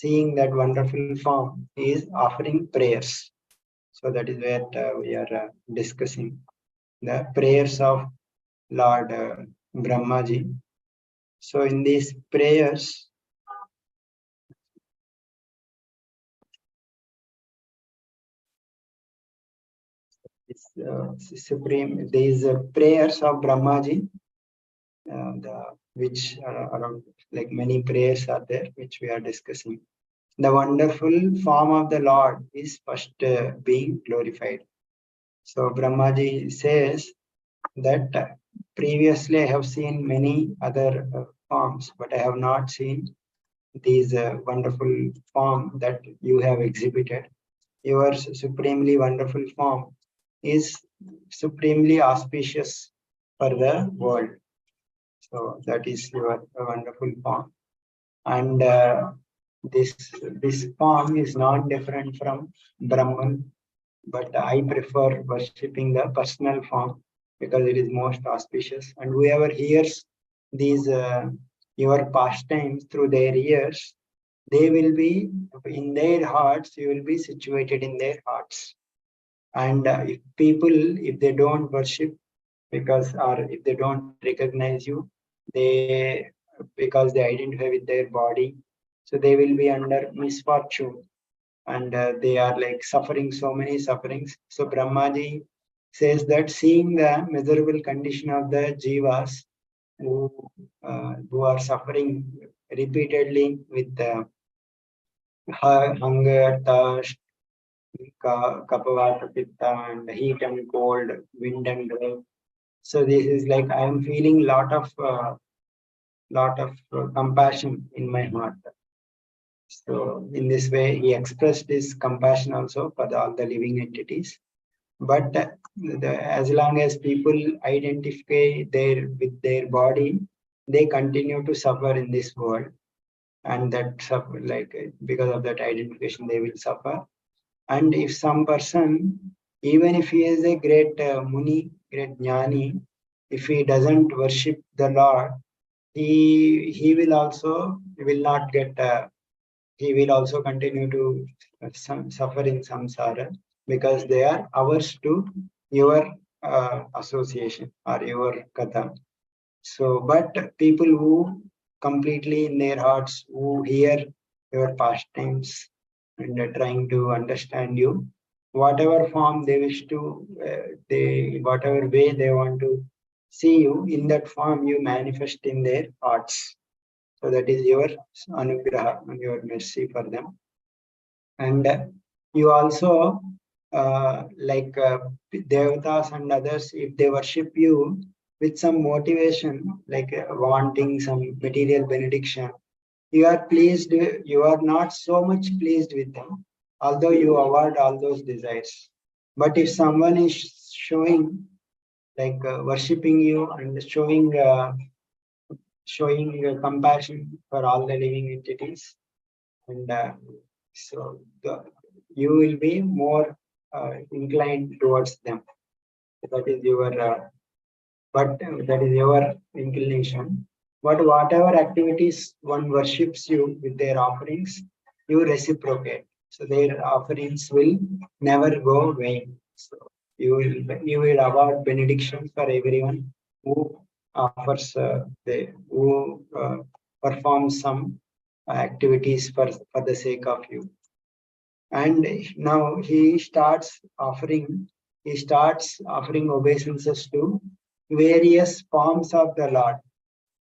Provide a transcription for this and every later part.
seeing that wonderful form, he is offering prayers. So that is where we are discussing the prayers of Lord Brahmaji. So in these prayers, these prayers of Brahmaji, which are around, like many prayers are there, which we are discussing. The wonderful form of the Lord is first being glorified. So Brahmaji says that previously I have seen many other forms, but I have not seen these wonderful form that you have exhibited. Your supremely wonderful form is supremely auspicious for the world. So that is your wonderful form. And this form is not different from Brahman, but I prefer worshipping the personal form because it is most auspicious. And whoever hears these your pastimes through their ears, they will be in their hearts. You will be situated in their hearts. And if people, if they don't worship or if they don't recognize you, because they identify with their body, so they will be under misfortune, and they are like suffering so many sufferings. So Brahmaji says that seeing the miserable condition of the jivas who are suffering repeatedly with hunger, thirst, kapavata, pitta, and heat and cold, wind and rain. So this is like I am feeling lot of compassion in my heart. So in this way, he expressed his compassion also for all the living entities. But as long as people identify with their body, they continue to suffer in this world, and that suffer, like because of that identification, they will suffer. And if some person, even if he is a great Muni, great Jnani, if he doesn't worship the Lord, he will not get. He will also continue to suffer in samsara because they are averse to your association or your katha. So, but people who completely in their hearts who hear your pastimes and are trying to understand you, whatever form they wish to, whatever way they want to see you, in that form you manifest in their hearts. So that is your anugraha and your mercy for them. And you also, like devatas and others, if they worship you with some motivation, like wanting some material benediction, you are pleased, you are not so much pleased with them, although you avoid all those desires. But if someone is showing, like worshipping you and showing compassion for all the living entities, and so you will be more inclined towards them. That is your, that is your inclination. But whatever activities one worships you with their offerings, you reciprocate. So their offerings will never go vain. So you will award benedictions for everyone who offers who performs some activities for the sake of you. And now he starts offering obeisances to various forms of the Lord.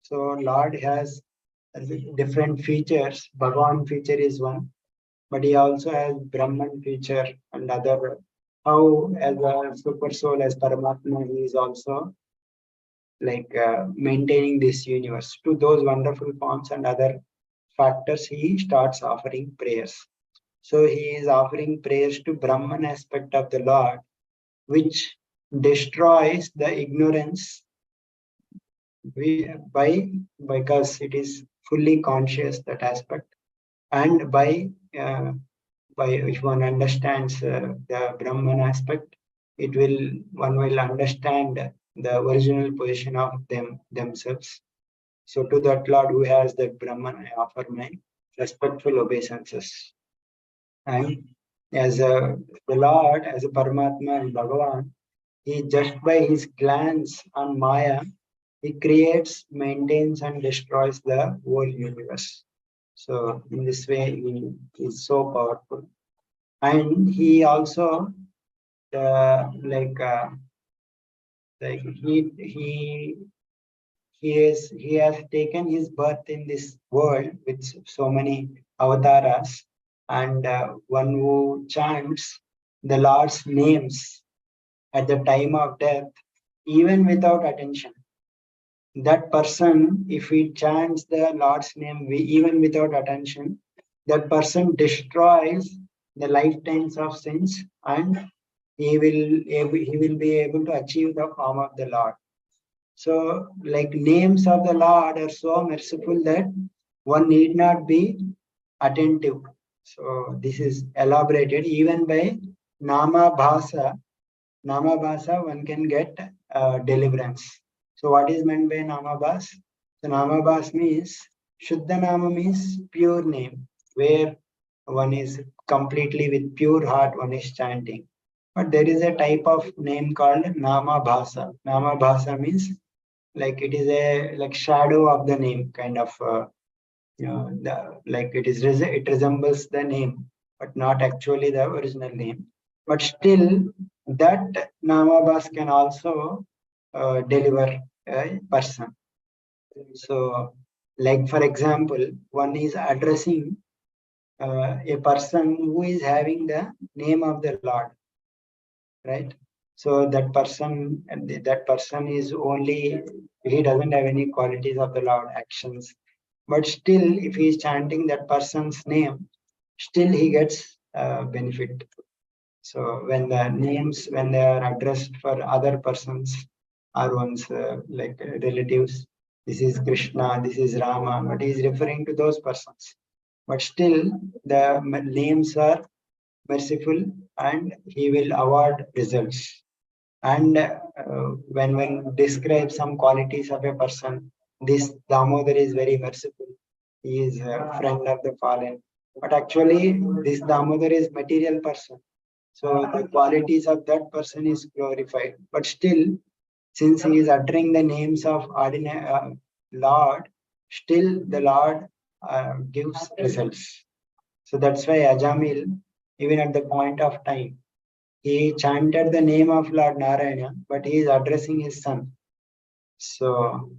So Lord has different features. Bhagavan feature is one, but he also has Brahman feature and other. How as a super soul, as Paramatma, he is also like maintaining this universe. To those wonderful forms and other factors, he starts offering prayers. So he is offering prayers to Brahman aspect of the Lord, which destroys the ignorance because it is fully conscious, that aspect, and by if one understands the Brahman aspect, one will understand the original position of themselves. So to that Lord who has the Brahman, I offer my respectful obeisances. And as the Lord, as a Paramatma and Bhagavan, he just by his glance on Maya, he creates, maintains, and destroys the whole universe. So in this way, he is so powerful. And he also, he has taken his birth in this world with so many avataras, and one who chants the Lord's names at the time of death, even without attention. That person, if he chants the Lord's name even without attention, that person destroys the lifetimes of sins, and he will be able to achieve the form of the Lord. So, like, names of the Lord are so merciful that one need not be attentive. So this is elaborated even by Nama Bhasa. Nama Bhasa, one can get deliverance. So what is meant by Nama Bhas? So Nama Bhas means, Shuddha Nama means pure name, where one is completely with pure heart, one is chanting. But there is a type of name called Nama Bhasa. Nama Bhasa means like it is a like shadow of the name, kind of like it resembles the name, but not actually the original name. But still, that Namabhas can also deliver a person. So, like for example, one is addressing a person who is having the name of the Lord, right? So that person is only, he doesn't have any qualities of the Lord, actions. But still, if he is chanting that person's name, still he gets benefit. So when the names, when they are addressed for other persons or one's relatives, this is Krishna, this is Rama, but he is referring to those persons. But still, the names are merciful, and he will award results. And when one describes some qualities of a person, this Damodar is very merciful. He is a friend of the fallen. But actually, this Damodar is material person. So the qualities of that person is glorified. But still, since he is uttering the names of ordinary Lord, still the Lord gives results. So that's why Ajamil, even at the point of time, he chanted the name of Lord Narayana, but he is addressing his son. So,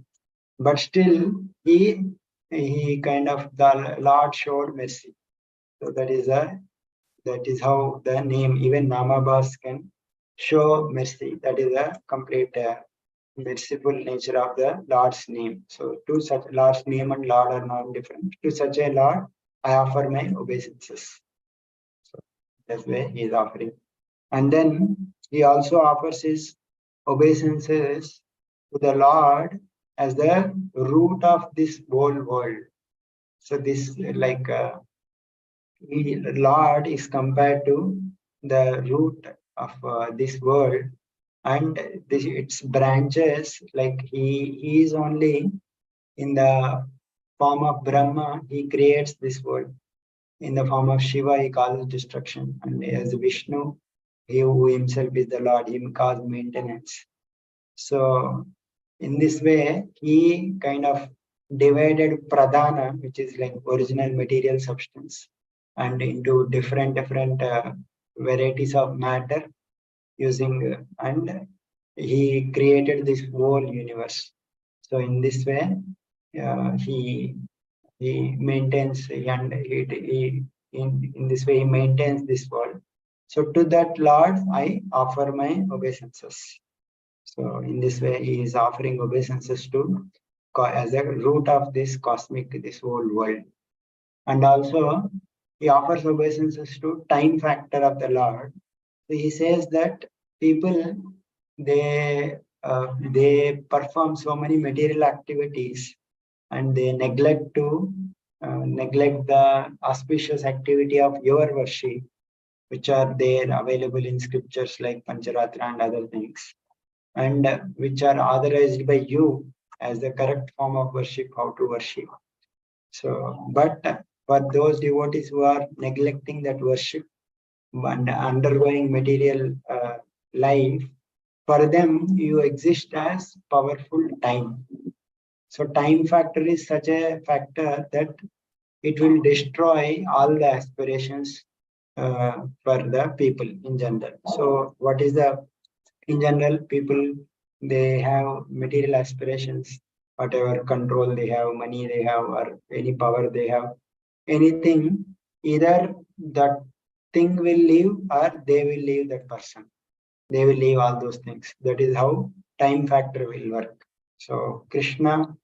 but still, he kind of, the Lord showed mercy. So that is how the name, even Namabhas, can show mercy. That is a complete merciful nature of the Lord's name. So to such Lord's name and Lord are not different. To such a Lord, I offer my obeisances. So that's why he is offering. And then he also offers his obeisances to the Lord as the root of this whole world. So this Lord is compared to the root of this world, and its branches, like he is only in the form of Brahma, he creates this world. In the form of Shiva, he causes destruction, and as Vishnu, he who himself is the Lord, he causes maintenance. So in this way, he kind of divided pradhana, which is like original material substance, and into different varieties of matter using, and he created this whole universe. So in this way, he maintains, and in this way he maintains this world. So to that Lord, I offer my obeisances. So in this way, he is offering obeisances to as a root of this cosmic, this whole world. And also, he offers obeisances to time factor of the Lord. So he says that people, they perform so many material activities, and they neglect the auspicious activity of your worship, which are there available in scriptures like Pancharatra and other things, and which are authorized by you as the correct form of worship, how to worship. So, but for those devotees who are neglecting that worship and undergoing material life, for them you exist as powerful time. So time factor is such a factor that it will destroy all the aspirations for the people in general. So what is the, in general, people, they have material aspirations, whatever control they have, money they have, or any power they have, anything, either that thing will leave or they will leave that person. They will leave all those things. That is how time factor will work. So Krishna,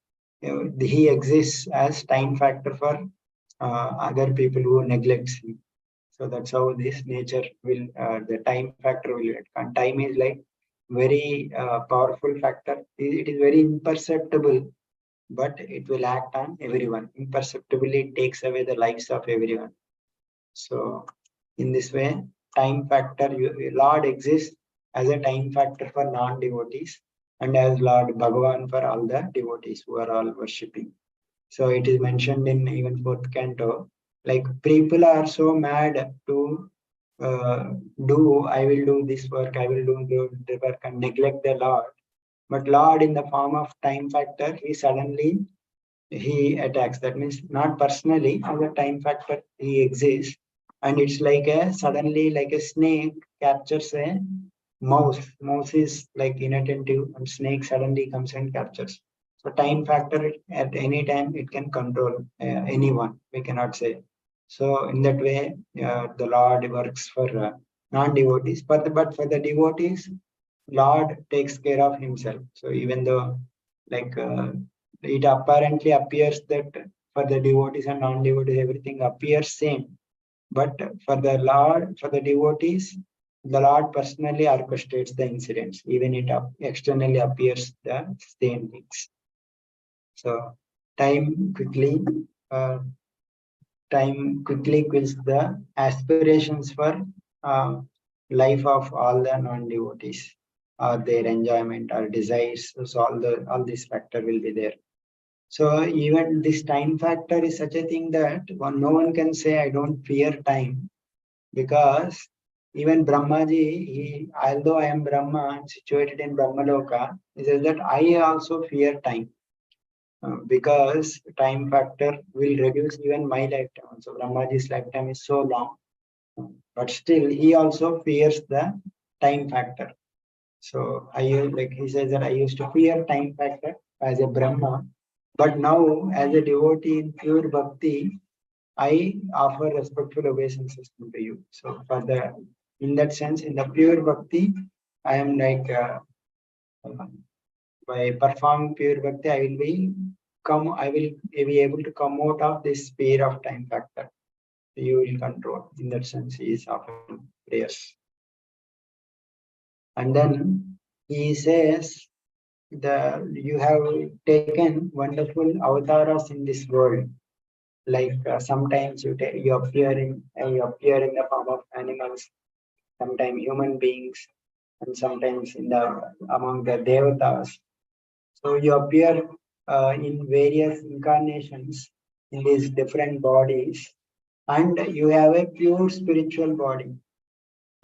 he exists as time factor for other people who neglects him. So that's how this nature will, the time factor will work. And time is like very powerful factor. It is very imperceptible, but it will act on everyone. Imperceptibly, it takes away the lives of everyone. So in this way, time factor, Lord exists as a time factor for non-devotees and as Lord Bhagavan for all the devotees who are all worshipping. So it is mentioned in even fourth canto, like people are so mad to I will do this work, I will do the work and neglect the Lord. But Lord in the form of time factor, he attacks. That means not personally, as a time factor, he exists. And it's like a suddenly like a snake captures a mouse. Mouse is like inattentive and snake suddenly comes and captures. So time factor at any time it can control anyone. We cannot say. So in that way, the Lord works for non-devotees. But for the devotees, Lord takes care of himself. So even though like it apparently appears that for the devotees and non-devotees everything appears same, but for the Lord, for the devotees, the Lord personally orchestrates the incidents, even it externally appears the same things. So time quickly, uh, time quickly kills the aspirations for uh, life of all the non-devotees, or their enjoyment or desires. So all this factor will be there. So even this time factor is such a thing that no one can say I don't fear time, because even Brahmaji, although I am Brahma and situated in Brahmaloka, he says that I also fear time. Because time factor will reduce even my lifetime. So Brahmaji's lifetime is so long, but still he also fears the time factor. So like he says that I used to fear time factor as a Brahma, but now as a devotee in pure bhakti, I offer respectful obeisances to you. So in that sense, in the pure bhakti, I am like by performing pure bhakti, I will be able to come out of this sphere of time factor. You will control. In that sense, he is offering prayers. And then he says you have taken wonderful avatars in this world. Like sometimes you appear in the form of animals, sometimes human beings, and sometimes among the devatas. So you appear in various incarnations in these different bodies, and you have a pure spiritual body.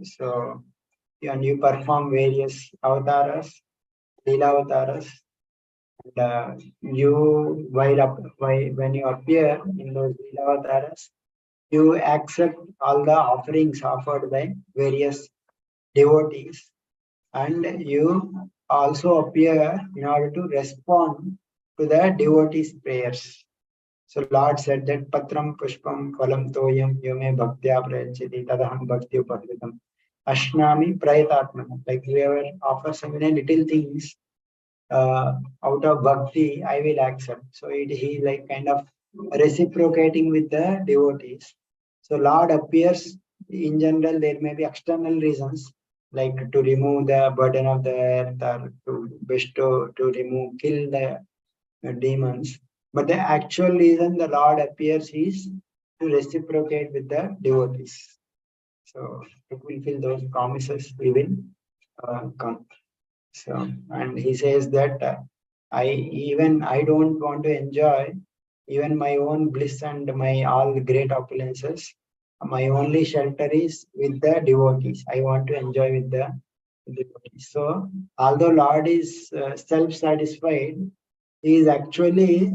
So and you perform various avatars, lila avatars, and when you appear in those lila avatars, you accept all the offerings offered by various devotees, and you also appear in order to respond to the devotees' prayers. So Lord said that Patram Pushpam Phalam Toyam Yume Bhaktya Prayachiti Tadaham Bhakti Upahritam Ashnami Prayatatmana. Like whoever offers even little things out of bhakti, I will accept. So he like kind of reciprocating with the devotees. So Lord appears in general, there may be external reasons like to remove the burden of the earth or kill the demons. But the actual reason the Lord appears is to reciprocate with the devotees. So to fulfill those promises, he will come. So, and he says that I don't want to enjoy even my own bliss and my all great opulences, my only shelter is with the devotees. I want to enjoy with the devotees. So, although Lord is self-satisfied, he is actually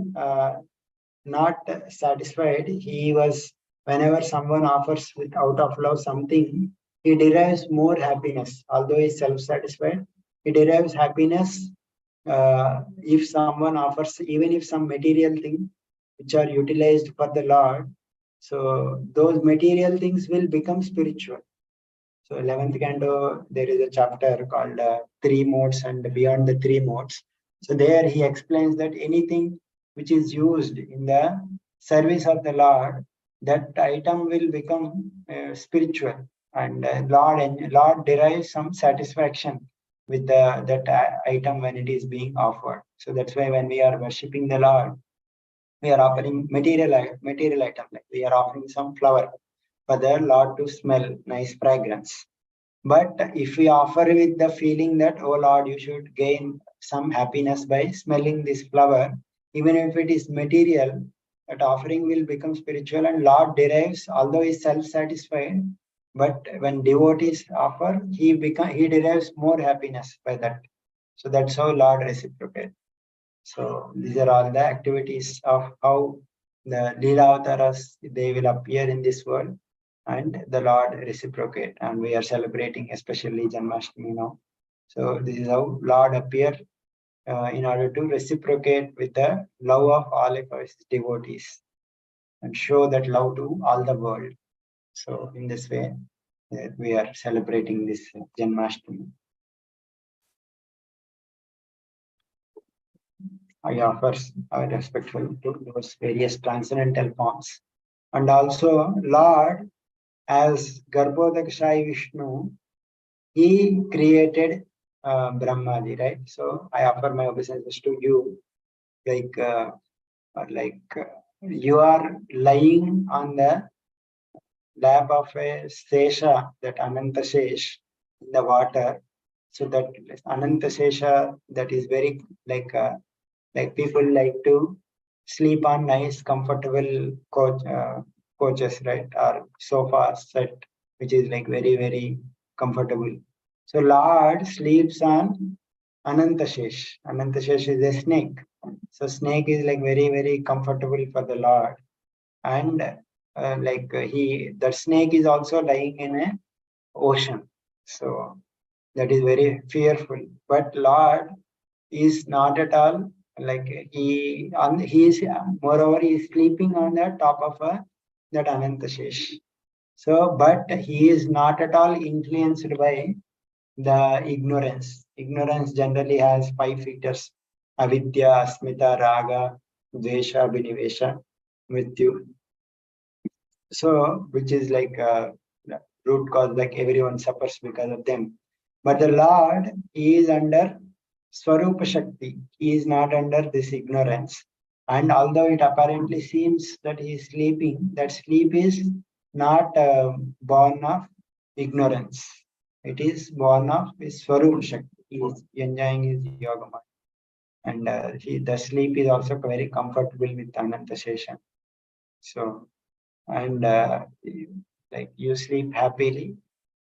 not satisfied. He was, whenever someone offers with out of love something, he derives more happiness. Although he is self-satisfied, he derives happiness if someone offers, even if some material thing which are utilized for the Lord, so those material things will become spiritual. So 11th Canto, there is a chapter called Three Modes and Beyond the Three Modes. So there he explains that anything which is used in the service of the Lord, that item will become spiritual, and Lord derives some satisfaction with that item when it is being offered. So that's why when we are worshipping the Lord, we are offering material item, like we are offering some flower for the Lord to smell nice fragrance. But if we offer with the feeling that, oh Lord, you should gain some happiness by smelling this flower, even if it is material, that offering will become spiritual, and Lord derives, although he is self-satisfied, but when devotees offer, he derives more happiness by that. So that's how Lord reciprocates. So these are all the activities of how the Leela Avataras, they will appear in this world, and the Lord reciprocate. And we are celebrating especially Janmashtami now. So this is how Lord appear in order to reciprocate with the love of all of us devotees and show that love to all the world. So in this way, we are celebrating this Janmashtami. I offer respectful to those various transcendental forms. And also, Lord, as Garbhodakshai Vishnu, he created Brahmaji, right? So I offer my obeisances to you, like, you are lying on the lap of a Sesha, that Ananta Shesh, in the water. So that Ananta Sesha, that is very like people like to sleep on nice, comfortable coaches, right? Or sofa set, which is like very, very comfortable. So Lord sleeps on Anantashesh. Anantashesh is a snake. So snake is like very, very comfortable for the Lord. And that snake is also lying in a ocean. So that is very fearful. But Lord is not at all like he is, moreover he is sleeping on the top of that Anantashesh. So but he is not at all influenced by the ignorance. Ignorance generally has 5 features: avidya, asmita, raga, dvesha, binivesha, mrityu. So which is like root cause, like everyone suffers because of them. But the Lord, he is under Swarupa Shakti. He is not under this ignorance. And although it apparently seems that he is sleeping, that sleep is not born of ignorance. It is born of his Swarupa Shakti. He is enjoying his yoga mind. And the sleep is also very comfortable with Ananta Seshan. So, and like you sleep happily,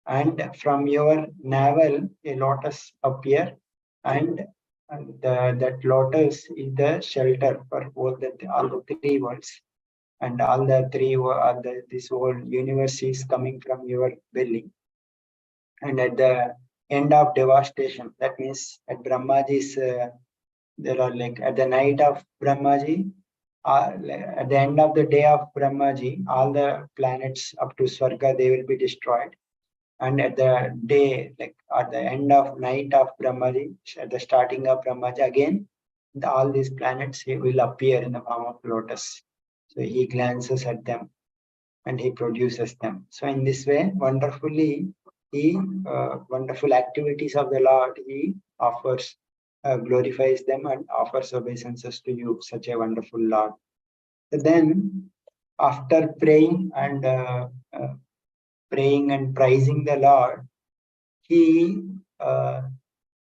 and from your navel a lotus appear, and that lotus is the shelter for all the three worlds, and all the this whole universe is coming from your belly. And at the end of devastation, that means at Brahmaji's there are like at the night of Brahmaji, at the end of the day of Brahmaji, all the planets up to Swarga, they will be destroyed. And at the day, like at the end of night of Brahmaji, at the starting of Brahmaji, again, all these planets will appear in the form of lotus. So he glances at them and he produces them. So in this way, wonderfully, he wonderful activities of the Lord, he offers, glorifies them and offers obeisances to you, such a wonderful Lord. So then, after praying and praising the Lord, he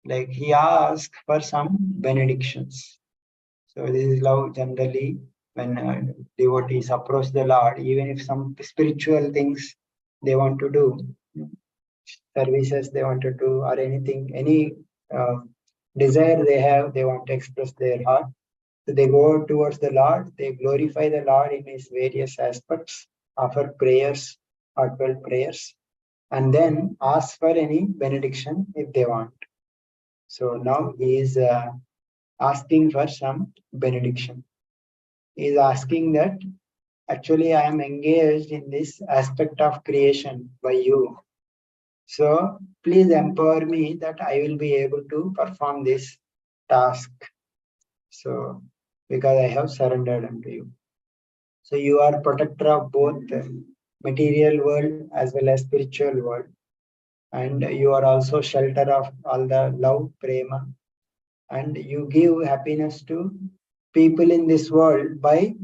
he asked for some benedictions. So this is how generally when devotees approach the Lord, even if some spiritual things they want to do, services they want to do, or anything, any desire they have, they want to express their heart. So they go towards the Lord, they glorify the Lord in his various aspects, offer prayers, heartfelt prayers, and then ask for any benediction if they want. So now he is asking for some benediction. He is asking that actually I am engaged in this aspect of creation by you. So please empower me that I will be able to perform this task. So because I have surrendered unto you. So you are protector of both the material world as well as spiritual world. And you are also shelter of all the love, prema. And you give happiness to people in this world by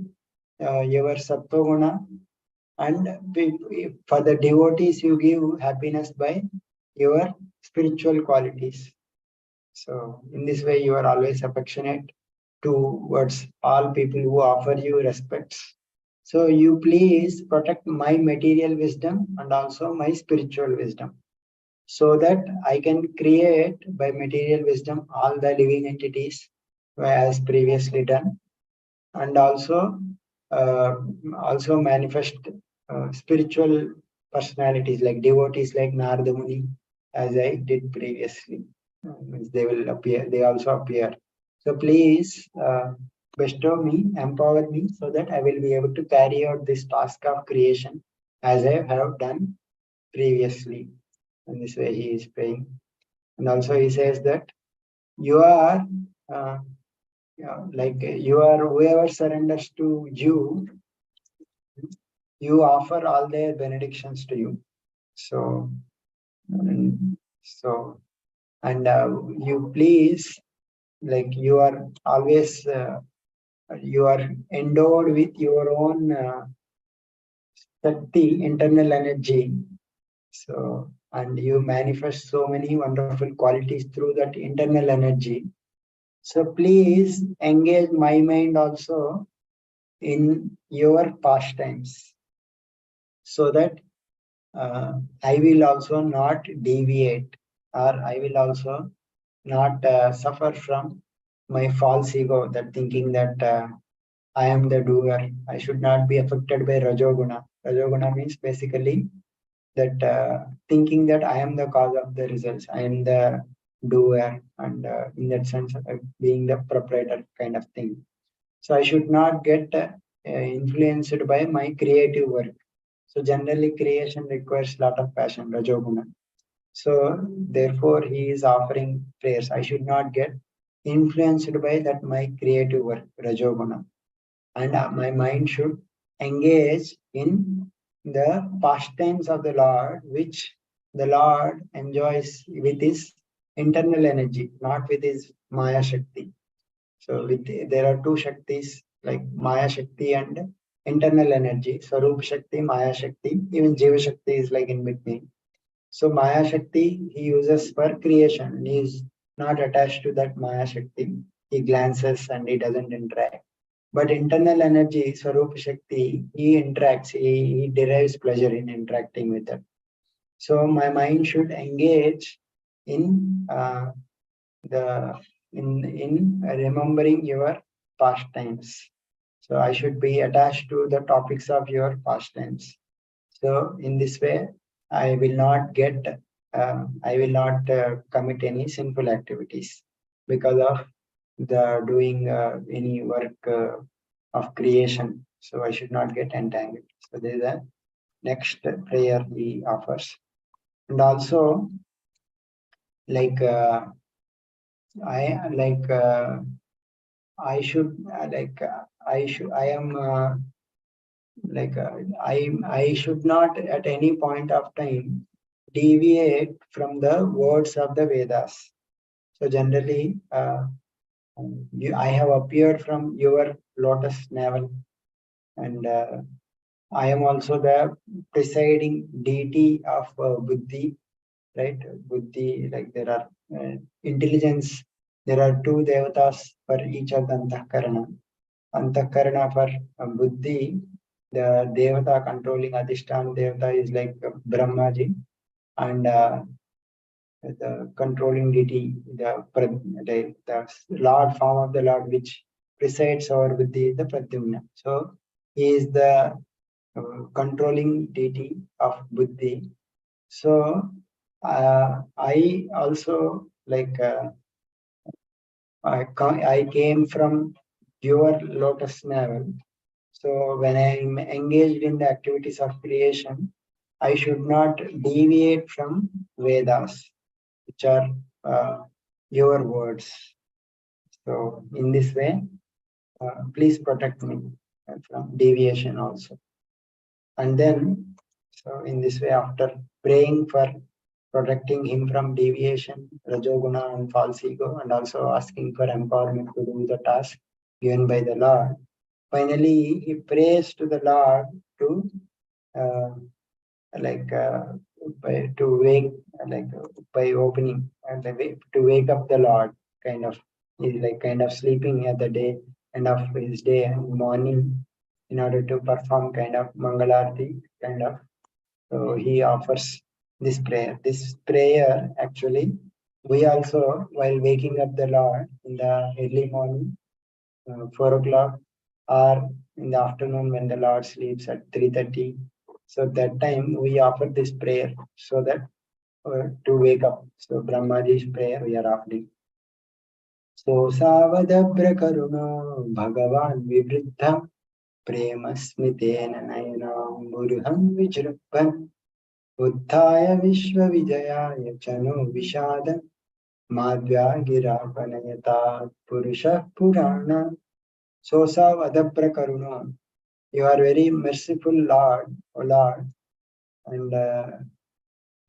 your sattva guna. And for the devotees, you give happiness by your spiritual qualities. So in this way, you are always affectionate towards all people who offer you respects. So you please protect my material wisdom and also my spiritual wisdom, so that I can create by material wisdom all the living entities as previously done, and uh, also manifest spiritual personalities like devotees like Narada Muni, as I did previously. They will appear, they also appear. So please bestow me, empower me, so that I will be able to carry out this task of creation as I have done previously. And this way he is praying. And also he says that you are uh, like you are whoever surrenders to you, you offer all their benedictions to you. So, and, so and you please, like you are always you are endowed with your own Shakti, internal energy. So, and you manifest so many wonderful qualities through that internal energy. So please engage my mind also in your pastimes, so that I will also not deviate, or I will also not suffer from my false ego, that thinking that I am the doer. I should not be affected by Rajoguna. Rajoguna means basically that thinking that I am the cause of the results, I am the doer, and in that sense, being the proprietor kind of thing. So I should not get influenced by my creative work. So generally, creation requires a lot of passion, Rajoguna. So therefore, he is offering prayers. I should not get influenced by that my creative work, Rajoguna, and my mind should engage in the pastimes of the Lord, which the Lord enjoys with his internal energy, not with his Maya Shakti. So there are two Shaktis like Maya Shakti and internal energy. Swarup Shakti, Maya Shakti, even Jiva Shakti is like in between. So Maya Shakti he uses for creation. He is not attached to that Maya Shakti. He glances and he doesn't interact. But internal energy, Swarup Shakti, he interacts, he derives pleasure in interacting with it. So my mind should engage in the in remembering your pastimes. So I should be attached to the topics of your pastimes. So in this way, I will not commit any sinful activities because of the doing any work of creation. So I should not get entangled. So there is a next prayer he offers. And also, like I like I should I am I should not at any point of time deviate from the words of the Vedas. So generally, I have appeared from your lotus navel, and I am also the presiding deity of Buddhi, right? Buddhi, like there are intelligence. There are two devatas for each of the antahkarana. Antakarana for Buddhi. The Devata controlling Adhishtan Devata is like Brahmaji, and the controlling deity, the Lord form of the Lord which presides over Buddhi is the Pradyumna. So he is the controlling deity of Buddhi. So I also like I came from pure lotus navel. So when I am engaged in the activities of creation, I should not deviate from Vedas, which are your words. So in this way, please protect me from deviation also. And then, so in this way, after praying for protecting him from deviation, Rajoguna and false ego, and also asking for empowerment to do the task given by the Lord, finally he prays to the Lord to uh, like to wake, like by opening and to wake up the Lord, kind of. He's like kind of sleeping at the day end of his day and morning in order to perform kind of Mangalarti, kind of. So he offers this prayer. This prayer actually, we also, while waking up the Lord in the early morning, 4 o'clock, or in the afternoon when the Lord sleeps at 3:30. So that time we offer this prayer so that to wake up. So Brahmaji's prayer we are offering. So Savadabra Karuno Bhagavan Vivriddha Prema Smitena Nayanam Muruham Vijruppan Uddhaya Vishwavijayaya Chano Vishada Madhya Girapanayata Purusha Purana. So Savadabra Karuno, you are very merciful Lord, O Lord, and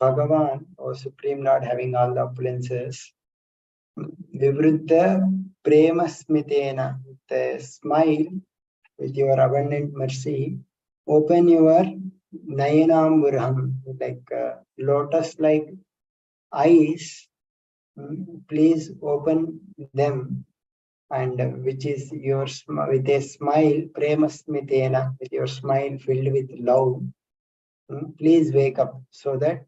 Bhagavan, O Supreme Lord, having all the opulences. Vivruddha Prema Smitena, the smile with your abundant mercy, open your Nayanamburham, like lotus-like eyes. Please open them, and which is your with a smile, Prema Smitena, with your smile filled with love. Please wake up so that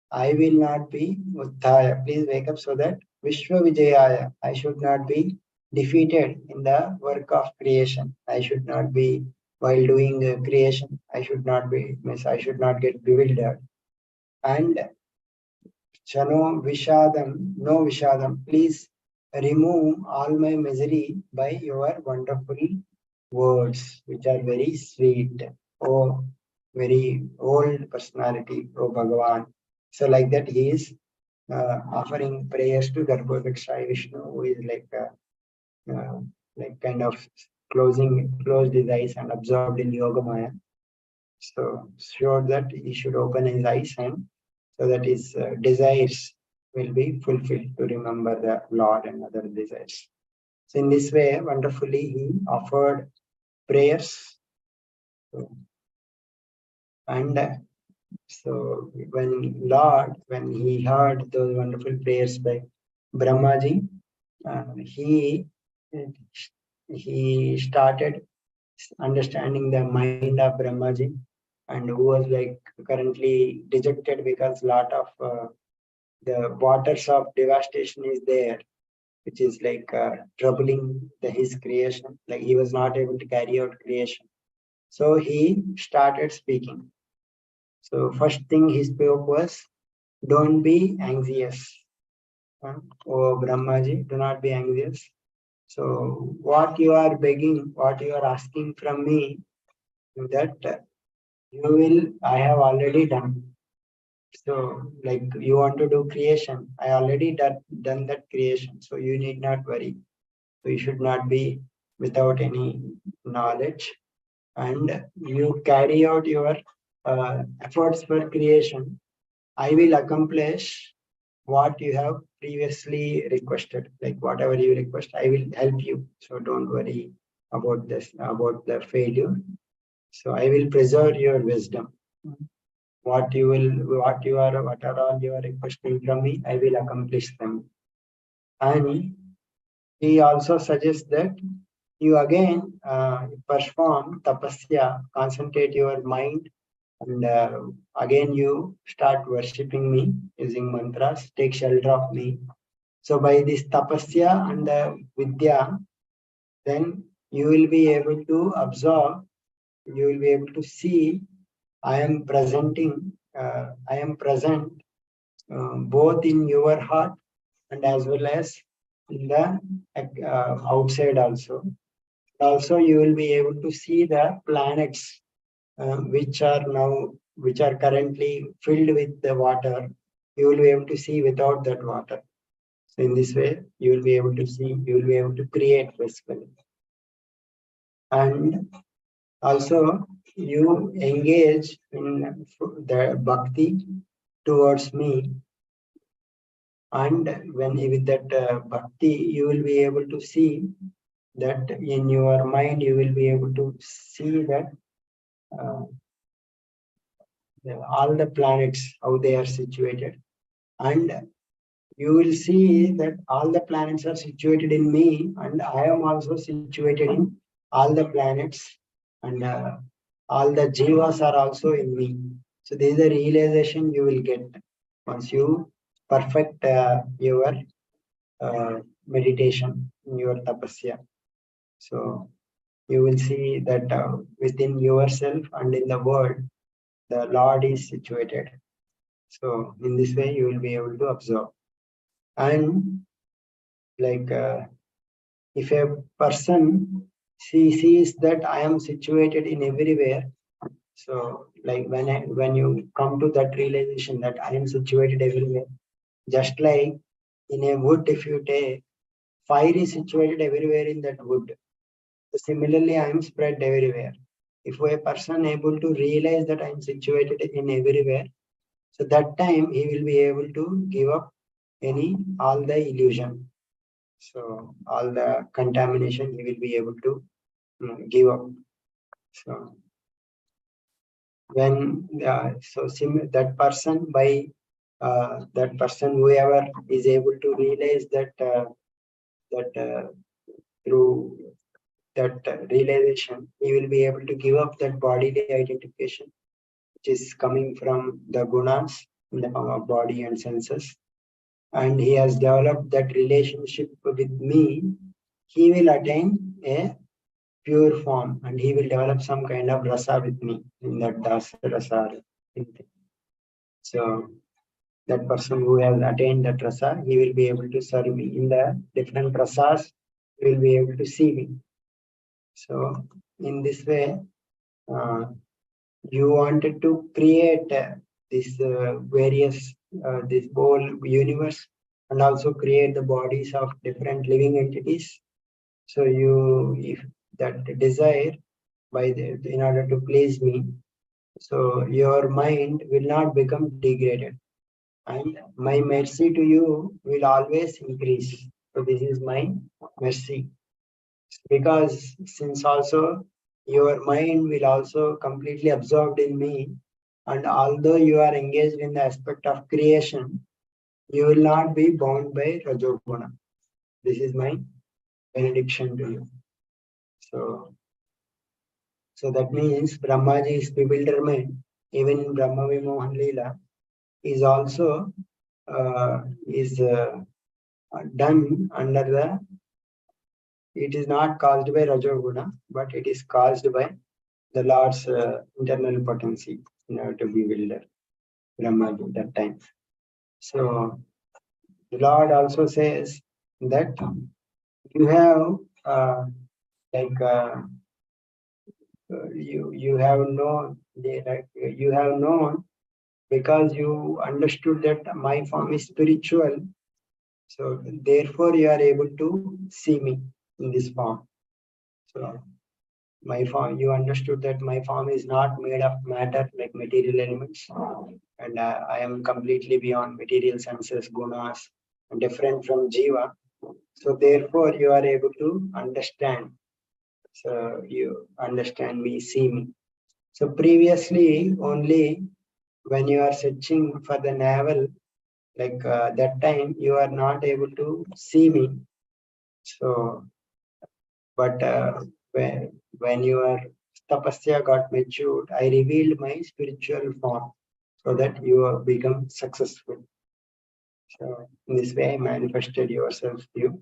I will not be Uddhaya. Please wake up so that Vishwa Vijayaya, I should not be defeated in the work of creation. I should not be, while doing creation, I should not get bewildered. And Chano Vishadam, no Vishadam, please remove all my misery by your wonderful words, which are very sweet. Oh, very old personality, oh Bhagavan. So like that, he is offering prayers to Garbhodakshai Vishnu, who is like kind of closed his eyes and absorbed in Yogamaya. So sure that he should open his eyes and so that his desires will be fulfilled to remember the Lord and other desires. So in this way, wonderfully, he offered prayers. And so when he heard those wonderful prayers by Brahmaji, he started understanding the mind of Brahmaji, and who was like currently dejected because lot of the waters of devastation is there, which is like troubling his creation. Like he was not able to carry out creation. So he started speaking. So first thing he spoke was, don't be anxious. Oh Brahmaji, do not be anxious. So what you are begging, what you are asking from me, that I have already done. So like you want to do creation, I already done that creation. So you need not worry. So you should not be without any knowledge. And you carry out your efforts for creation. I will accomplish what you have previously requested, like whatever you request, I will help you. So don't worry about about the failure. So I will preserve your wisdom. What are all you are requesting from me, I will accomplish them. And he also suggests that you again perform tapasya, concentrate your mind, and again you start worshipping me using mantras, take shelter of me. So by this tapasya and vidya, then you will be able to observe, you will be able to see I am presenting, I am present both in your heart and as well as in the outside also. Also, you will be able to see the planets which are currently filled with the water. You will be able to see without that water. So in this way, you will be able to see, you will be able to create basically. And also, you engage in the bhakti towards me, and when with that bhakti, you will be able to see that in your mind, you will be able to see that uh, all the planets, how they are situated. And you will see that all the planets are situated in me, and I am also situated in all the planets, and all the jivas are also in me. So this is the realization you will get once you perfect your meditation, your tapasya. So you will see that within yourself and in the world, the Lord is situated. So in this way, you will be able to observe. And like if a person sees that I am situated in everywhere, so like when you come to that realization that I am situated everywhere, just like in a wood, if you take fire is situated everywhere in that wood. So similarly, I am spread everywhere. If a person able to realize that I am situated in everywhere, so that time he will be able to give up all the illusion. So all the contamination he will be able to give up. So when that person by that person whoever is able to realize that through that realization he will be able to give up that bodily identification which is coming from the gunas in the form of body and senses, and he has developed that relationship with me, he will attain a pure form and he will develop some kind of rasa with me in that dasa rasa. So that person who has attained that rasa, he will be able to serve me. In the different rasas, he will be able to see me. So in this way, you wanted to create this this whole universe and also create the bodies of different living entities. So if that desire in order to please me, so your mind will not become degraded, and my mercy to you will always increase. So this is my mercy, because since also your mind will also completely absorbed in me, and although you are engaged in the aspect of creation, you will not be bound by Rajoguna. This is my benediction to you. So that means Brahmaji's bewilderment, even in Brahma Vimohan Leela, is also is done under it is not caused by Rajoguna, but it is caused by the Lord's internal potency in order to bewilder Brahmaji that time. So the Lord also says that you have like you have known you have known because you understood that my form is spiritual. So therefore you are able to see me in this form. So my form, you understood that my form is not made of matter like material elements, and I am completely beyond material senses, gunas, and different from jiva. So therefore you are able to understand. So you understand me, see me. So previously only when you are searching for the navel, like that time you are not able to see me. So But when your tapasya got matured, I revealed my spiritual form so that you have become successful. So in this way, I manifested yourself to you.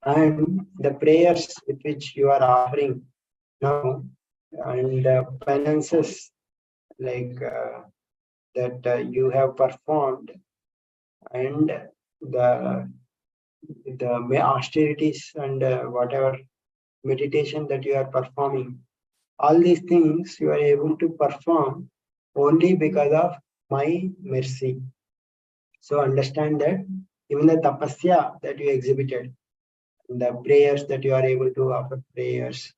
And the prayers with which you are offering now, and penances like that you have performed, and the austerities and whatever meditation that you are performing, all these things you are able to perform only because of my mercy. So understand that even the tapasya that you exhibited, the prayers that you are able to offer prayers,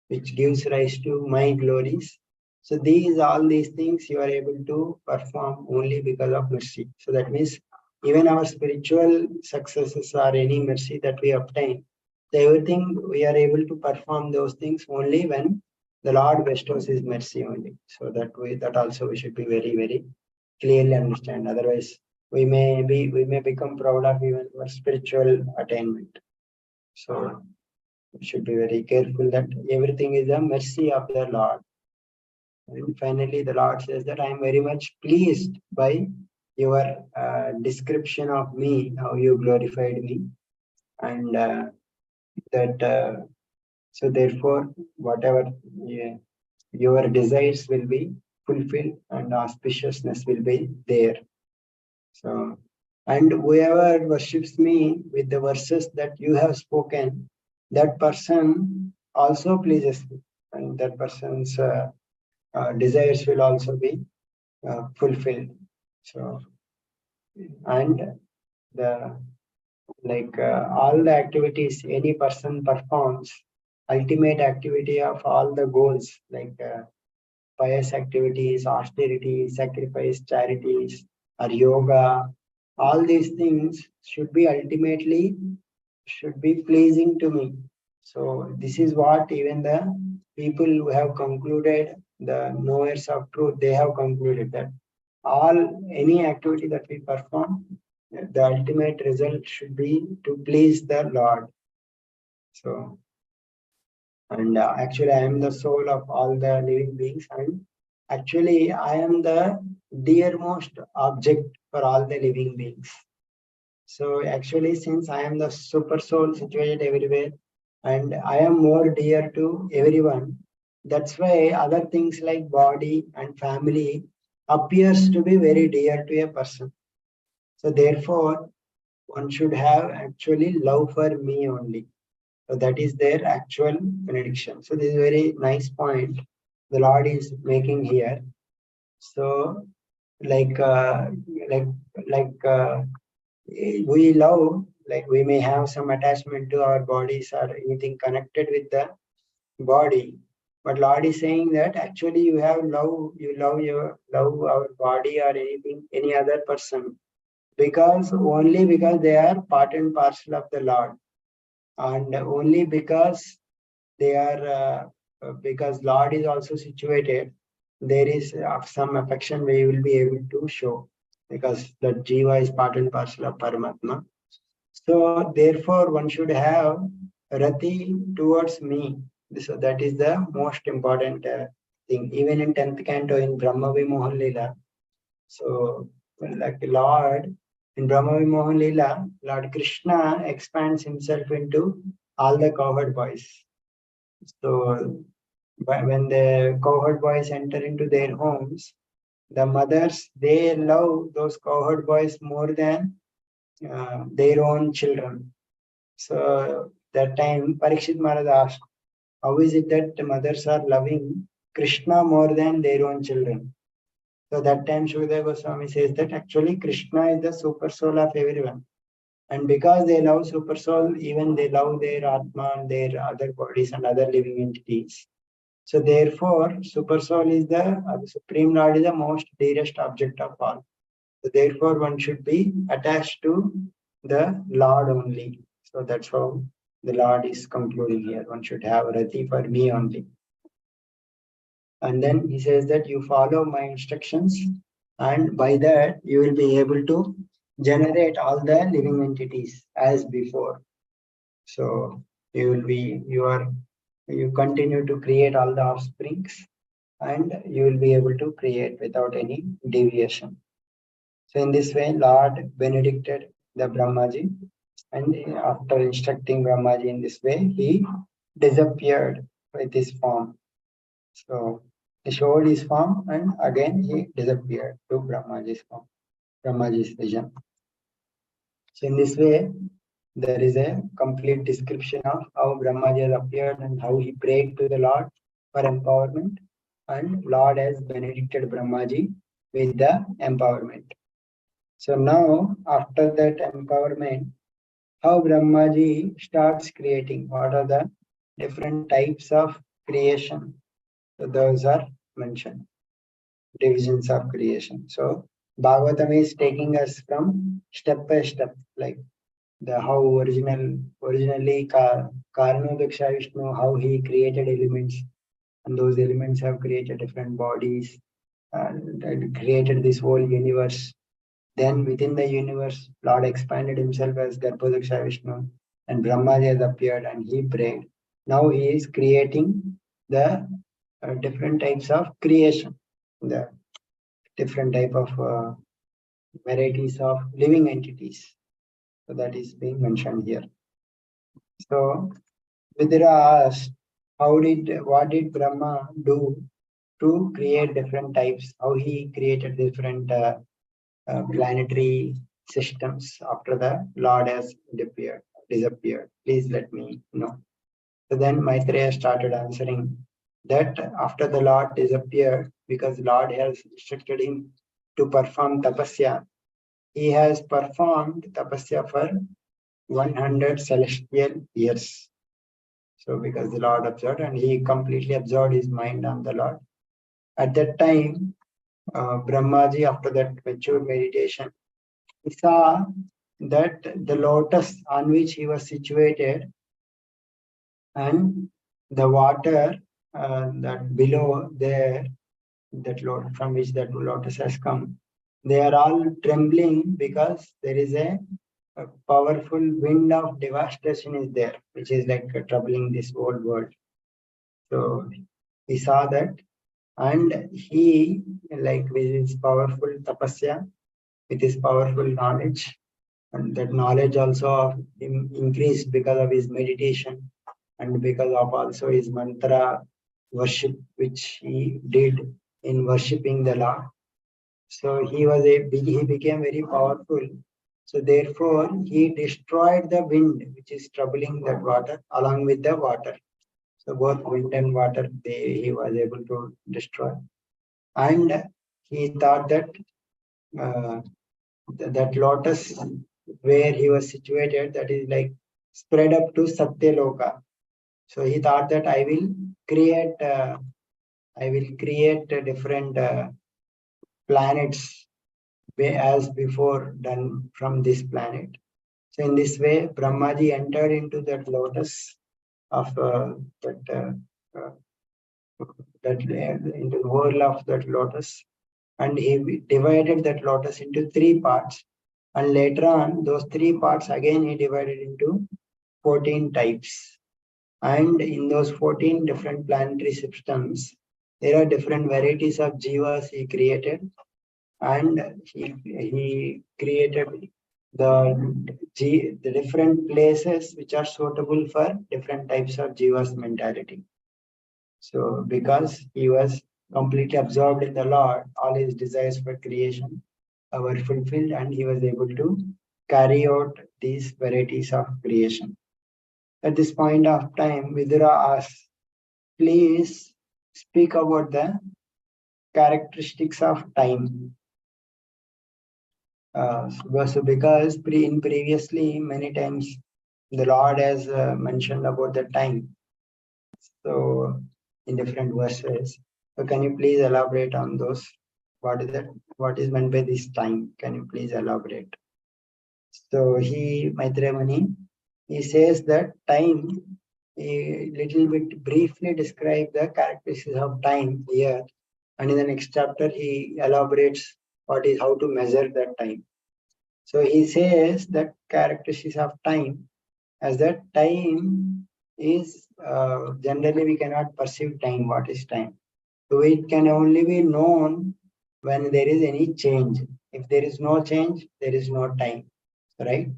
which gives rise to my glories. So all these things you are able to perform only because of mercy. So that means even our spiritual successes or any mercy that we obtain, so everything we are able to perform those things only when the Lord bestows His mercy only. So that way, that also we should be very, very clearly understand. Otherwise, we may become proud of even our spiritual attainment. So we should be very careful that everything is a mercy of the Lord. And finally, the Lord says that I am very much pleased by your description of me, how you glorified me, and that so therefore, whatever your desires will be fulfilled and auspiciousness will be there. So, and whoever worships me with the verses that you have spoken, that person also pleases me, and that person's desires will also be fulfilled. So, and the all the activities any person performs, ultimate activity of all the goals pious activities, austerity, sacrifice, charities, or yoga, all these things should be ultimately should be pleasing to me. So this is what even the people who have concluded, the knowers of truth, they have concluded that any activity that we perform, the ultimate result should be to please the Lord. So, and actually I am the soul of all the living beings, and actually I am the dearmost object for all the living beings. So actually, since I am the super soul situated everywhere, and I am more dear to everyone, that's why other things like body and family appears to be very dear to a person. So therefore, one should have actually love for me only. So that is their actual benediction. So this is a very nice point the Lord is making here. So like uh, like like we love, like we may have some attachment to our bodies or anything connected with the body, but Lord is saying that actually you have love, you love our body or anything, any other person, because only because they are part and parcel of the Lord, and only because they are because Lord is also situated, there is some affection we will be able to show, because the Jiva is part and parcel of Paramatma. So therefore, one should have rati towards me. So that is the most important thing. Even in 10th canto in Brahma Vimohan Lila. So like Lord, in Brahma Vimohan Lila, Lord Krishna expands himself into all the cowherd boys. So when the cowherd boys enter into their homes, the mothers, they love those cowherd boys more than their own children. So that time Parikshit Maharaj asked, how is it that the mothers are loving Krishna more than their own children? So that time Shukadeva Goswami says that actually Krishna is the super soul of everyone. And because they love super soul, even they love their Atma and their other bodies and other living entities. So therefore, super soul is the Supreme Lord is the most dearest object of all. So therefore, one should be attached to the Lord only. So that's how the Lord is concluding here. One should have rati for me only. And then he says that you follow my instructions, and by that you will be able to generate all the living entities as before. So you will be, you are you continue to create all the offsprings, and you will be able to create without any deviation. So in this way, Lord benedicted the Brahmaji, and after instructing Brahmaji in this way, he disappeared with his form. So he showed his form, and again he disappeared to Brahmaji's form, Brahmaji's vision. So in this way, there is a complete description of how Brahmaji has appeared and how he prayed to the Lord for empowerment, and Lord has benedicted Brahmaji with the empowerment. So now, after that empowerment, how Brahmaji starts creating, what are the different types of creation. So those are mentioned, divisions of creation. So Bhagavatam is taking us from step by step, like the how originally Karanodaksha Vishnu, how he created elements, and those elements have created different bodies and created this whole universe. Then within the universe, Lord expanded himself as Garbhodaksha Vishnu, and Brahmaji has appeared and he prayed. Now he is creating the different types of creation, the different type of varieties of living entities. So that is being mentioned here. So Vidura asked, what did Brahma do to create different types? How he created different planetary systems after the Lord has disappeared. Please let me know. So then Maitreya started answering that after the Lord disappeared, because Lord has instructed him to perform tapasya, he has performed tapasya for 100 celestial years. So because the Lord observed, and he completely absorbed his mind on the Lord. At that time, Brahmaji, after that mature meditation, he saw that the lotus on which he was situated and the water that below there, that lotus from which that lotus has come, they are all trembling because there is a powerful wind of devastation is there, which is like troubling this whole world. So he saw that, and he, like with his powerful tapasya, with his powerful knowledge, and that knowledge also of him increased because of his meditation and because of also his mantra worship which he did in worshipping the Lord. So he became very powerful. So therefore he destroyed the wind which is troubling that water along with the water. So both wind and water he was able to destroy. And he thought that uh, that lotus where he was situated, that is like spread up to Satyaloka. So he thought that I will create different planets as before done from this planet. So in this way, Brahmaji entered into that lotus of into the whirl of that lotus, and he divided that lotus into 3 parts. And later on, those 3 parts again he divided into 14 types. And in those 14 different planetary systems, there are different varieties of jivas he created. And he created the different places which are suitable for different types of jivas mentality. So because he was completely absorbed in the Lord, all his desires for creation were fulfilled, and he was able to carry out these varieties of creation. At this point of time, Vidura asks, please speak about the characteristics of time. So because previously many times the Lord has mentioned about the time. So in different verses. So can you please elaborate on those? What is that? What is meant by this time? Can you please elaborate? So Maitreya Muni, he says that time, a little bit briefly describe the characteristics of time here. And in the next chapter, he elaborates how to measure that time. So he says that characteristics of time as that time is generally we cannot perceive time. What is time? So it can only be known when there is any change. If there is no change, there is no time, right?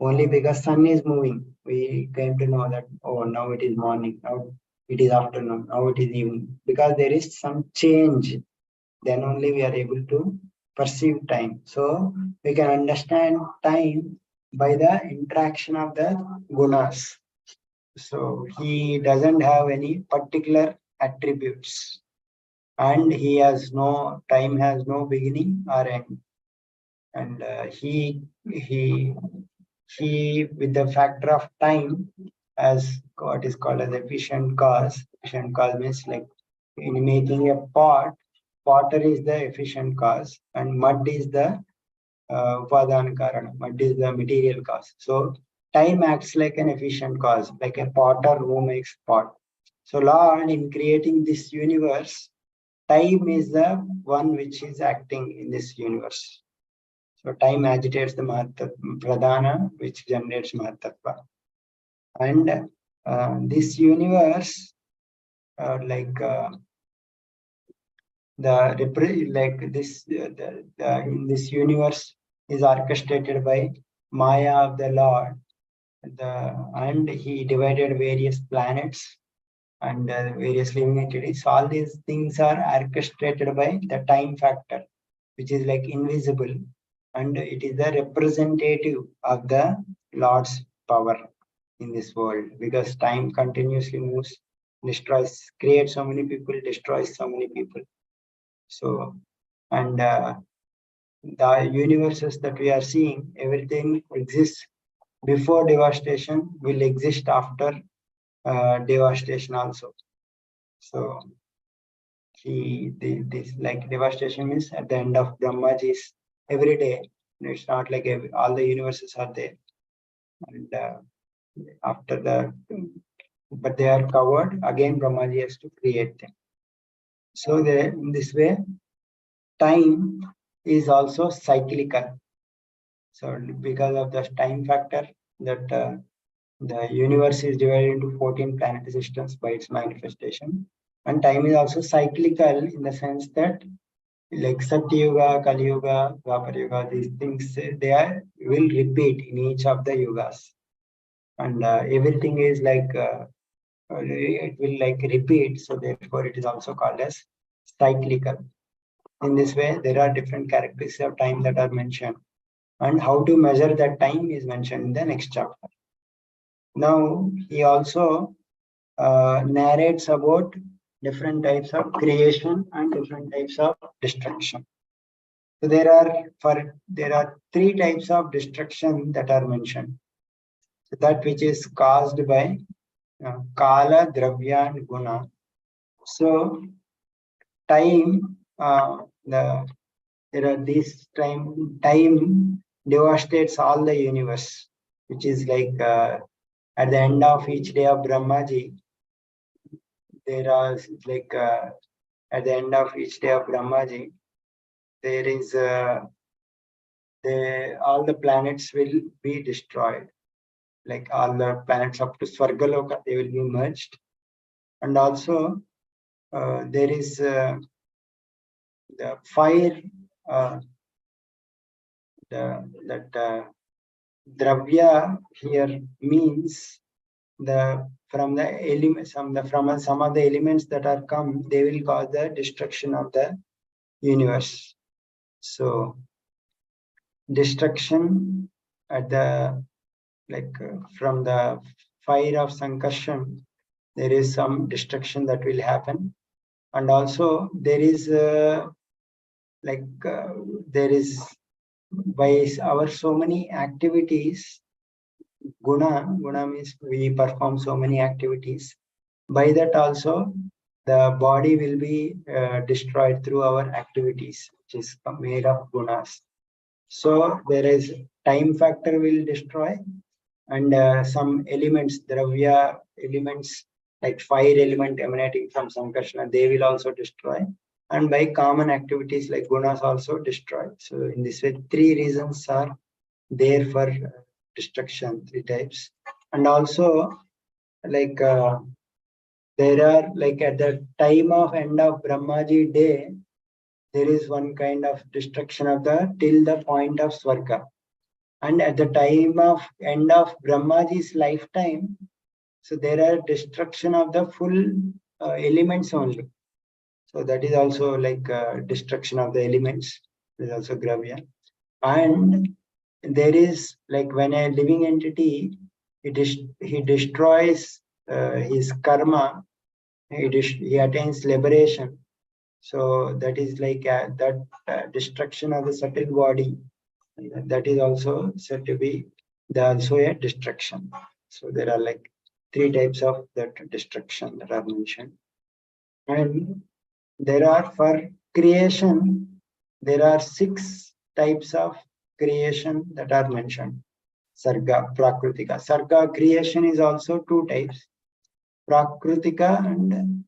Only because sun is moving, we came to know that, oh, now it is morning, now it is afternoon, now it is evening. Because there is some change, then only we are able to perceive time. So we can understand time by the interaction of the gunas. So he doesn't have any particular attributes, and he has no time, has no beginning or end. And he with the factor of time as what is called as efficient cause. Efficient cause means like in making a pot, potter is the efficient cause, and mud is the upadana karana. Mud is the material cause. So time acts like an efficient cause, like a potter who makes pot. So Lord, in creating this universe, time is the one which is acting in this universe. So time agitates the pradhana, which generates Mahatattva. And this universe, like in this universe is orchestrated by Maya of the Lord. And he divided various planets and various living entities. So all these things are orchestrated by the time factor, which is like invisible, and it is the representative of the Lord's power in this world, because time continuously moves, destroys, creates so many people, destroys so many people. So, and the universes that we are seeing, everything exists before devastation, will exist after devastation also. So this like devastation means at the end of Brahmaji's every day. It's not like all the universes are there, and after but they are covered again. Brahmaji has to create them. So in this way, time is also cyclical. So because of the time factor, that the universe is divided into 14 planetary systems by its manifestation, and time is also cyclical in the sense that like Satyuga, Kali Yuga, Dwapar Yuga, these things will repeat in each of the yugas, and everything is like it will like repeat. So therefore, it is also called as cyclical. In this way, there are different characteristics of time that are mentioned, and how to measure that time is mentioned in the next chapter. Now he also narrates about different types of creation and different types of destruction. So there are three types of destruction that are mentioned. So that which is caused by Kala, Dravya, and Guna. So time, there are these time devastates all the universe, which is like at the end of each day of Brahmaji, there are like at the end of each day of Brahmaji, there is all the planets will be destroyed. Like all the planets up to Svargaloka, they will be merged. And also there is the fire, that Dravya here means from the elements, from some of the elements that are come, they will cause the destruction of the universe. So destruction at the from the fire of Sankarshan, there is some destruction that will happen, and also there is there is by our so many activities. Guna means we perform so many activities. By that also, the body will be destroyed through our activities, which is made of gunas. So there is time factor will destroy, and some elements, dravya elements like fire element emanating from Sankarsana, they will also destroy. And by common activities like gunas also destroy. So in this way, three reasons are there for destruction, three types. And also like there are like at the time of end of Brahmaji day, there is one kind of destruction of the till the point of Swarga. And at the time of end of Brahmaji's lifetime, so there are destruction of the full elements only. So that is also like destruction of the elements. Is also Gravya. And there is like when a living entity, he destroys his karma, he attains liberation. So that is like that destruction of the subtle body. That is also said to be also a destruction. So there are like 3 types of that destruction that are mentioned. And there are for creation, there are 6 types of creation that are mentioned. Sarga, Prakritika. Sarga creation is also 2 types. Prakritika and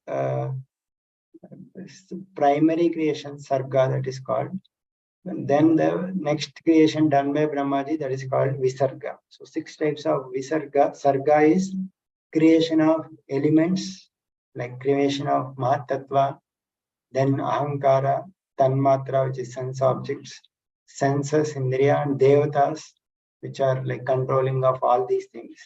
primary creation, Sarga, that is called. And then the next creation done by Brahmaji, that is called Visarga. So 6 types of Visarga. Sarga is creation of elements, like creation of Mahatattva, then Ahankara, Tanmatra, which is sense objects, senses, Indriya, and Devatas, which are like controlling of all these things.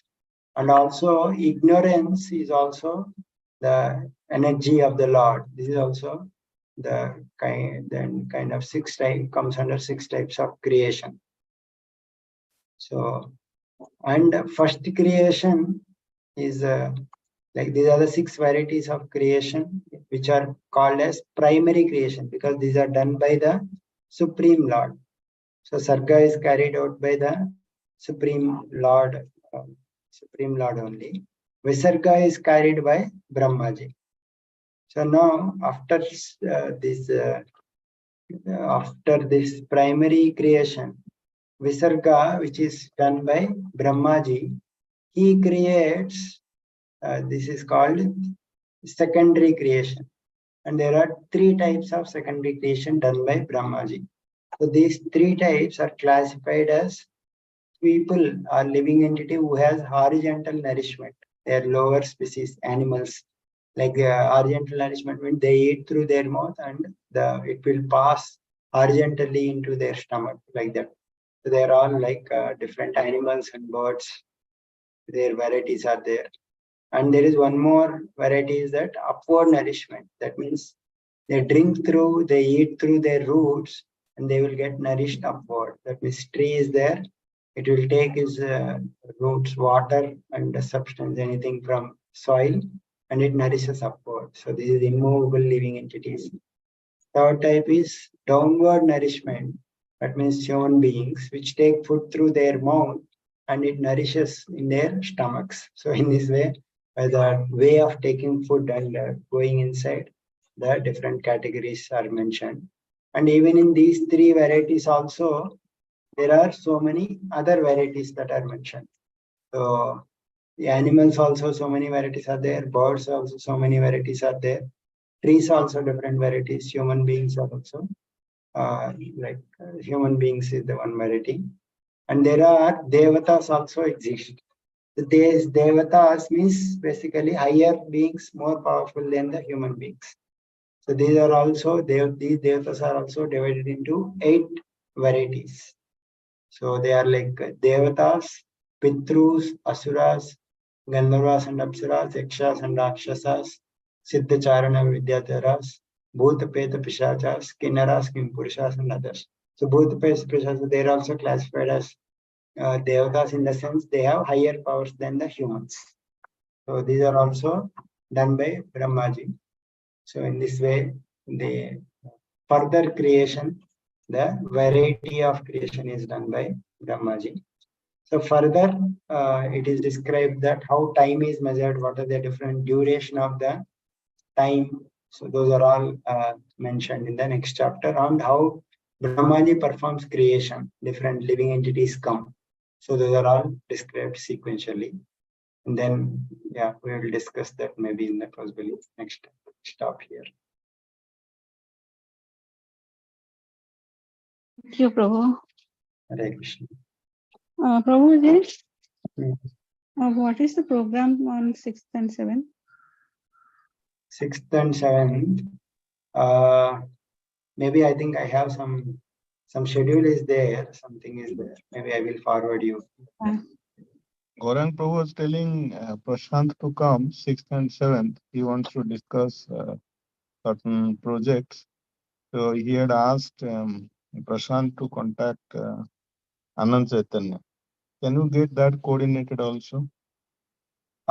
And also ignorance is also the energy of the Lord. This is also the kind of 6 types, comes under 6 types of creation. So, and first creation is like these are the 6 varieties of creation which are called as primary creation, because these are done by the Supreme Lord. So Sarga is carried out by the Supreme Lord only. Visarga is carried by Brahmaji. So now after this primary creation, Visarga, which is done by Brahmaji, he creates, this is called secondary creation. And there are 3 types of secondary creation done by Brahmaji. So these 3 types are classified as people or living entity who has horizontal nourishment. They are lower species animals. Like horizontal nourishment means they eat through their mouth and it will pass horizontally into their stomach, like that. So they are all like different animals and birds. Their varieties are there. And there is one more variety, is that upward nourishment. That means they drink through, they eat through their roots, and they will get nourished upward. That means tree is there, it will take its roots, water and the substance, anything from soil, and it nourishes upward. So this is immovable living entities. Third type is downward nourishment. That means human beings, which take food through their mouth and it nourishes in their stomachs. So in this way, by the way of taking food and going inside, the different categories are mentioned. And even in these 3 varieties also, there are so many other varieties that are mentioned. So the animals also, so many varieties are there. Birds also, so many varieties are there. Trees also different varieties. Human beings are also human beings is the one variety. And there are devatas also exist. These devatas means basically higher beings, more powerful than the human beings. So these are also these devatas are also divided into 8 varieties. So they are like devatas, pitrus, asuras, gandharvas and apsaras, yakshas and rakshasas, siddhacharana vidyadharas, bhuta peta pishachas, kinnaras, kimpurushas and others. So bhuta peta pishachas, they are also classified as devatas in the sense they have higher powers than the humans. So these are also done by Brahmaji. So in this way, the further creation, the variety of creation is done by Brahmaji. So further, it is described that how time is measured, what are the different duration of the time. So those are all mentioned in the next chapter, and how Brahmaji performs creation, different living entities come. So those are all described sequentially. And then, yeah, we will discuss that maybe in the possibly next stop here. Thank you, Prabhu. Hare Krishna. Prabhuji, What is the program on 6th and 7th? 6th and 7th. Maybe I think I have some schedule is there, something is there. Maybe I will forward you. Gaurang Prabhu was telling Prashant to come 6th and 7th. He wants to discuss certain projects. So he had asked Prashant to contact Anand Chaitanya. Can you get that coordinated also?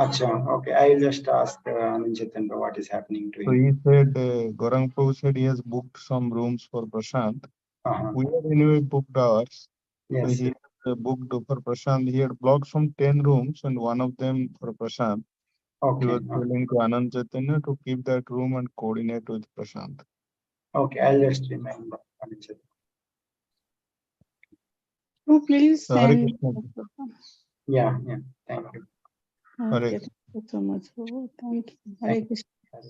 Acha, okay. I will just ask Anand Chaitanya what is happening to So him. he said, Gaurang Prabhu said he has booked some rooms for Prashant. We had anyway booked ours. Yes. So he booked for Prashant. He had blocked some 10 rooms and one of them for Prashant. Okay. He was telling to Anand Chaitanya to keep that room and coordinate with Prashant. Okay, I'll just remind Anand Chaitanya. Oh, please So Hare send. Krishna. Yeah, thank you. Okay, thank you so much. Oh, thank you. Hare Krishna. Hare